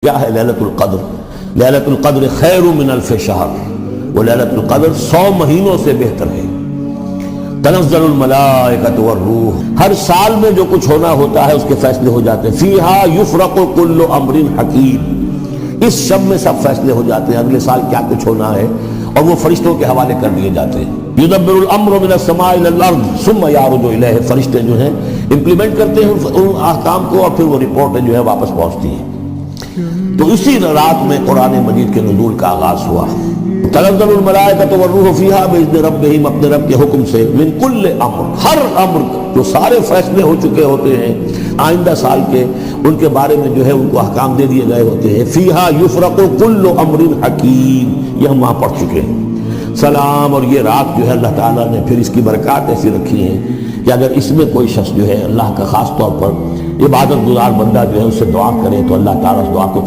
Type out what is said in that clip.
کیا ہے لیلۃ القدر؟ لیلۃ القدر خیر من الف شہر، وہ لیلۃ القدر 100 مہینوں سے بہتر ہے۔ تنزل الملائکۃ والروح، ہر سال میں جو کچھ ہونا ہوتا ہے اس کے فیصلے ہو جاتے ہیں۔ فیہا یفرق کل امر حکیم، اس شب میں سب فیصلے ہو جاتے ہیں، اگلے سال کیا کچھ ہونا ہے، اور وہ فرشتوں کے حوالے کر دیے جاتے ہیں۔ یدبر الامر من السماء الى الارض ثم یعرج الیہ، فرشتے جو ہیں امپلیمنٹ کرتے ہیں ان احکام کو، اور پھر وہ رپورٹیں جو ہے واپس پہنچتی ہیں۔ تو اسی رات میں قرآن مجید کے نزول کا آغاز ہوا۔ تنزل الملائکۃ والروح فیہا باذن ربہم، اپنے رب کے حکم سے، من کل امر، ہر امر، جو سارے فیصلے ہو چکے ہوتے ہیں آئندہ سال کے، ان کے بارے میں جو ہے ان کو احکام دے دیے گئے ہوتے ہیں۔ فیہا یفرق کل امر حکیم، یہ ہم وہاں پڑھ چکے ہیں۔ سلام، اور یہ رات جو ہے اللہ تعالیٰ نے پھر اس کی برکات ایسی رکھی ہیں کہ اگر اس میں کوئی شخص جو ہے اللہ کا خاص طور پر عبادت گزار بندہ جو ہے اس سے دعا کرے تو اللہ تعالیٰ اس دعا کو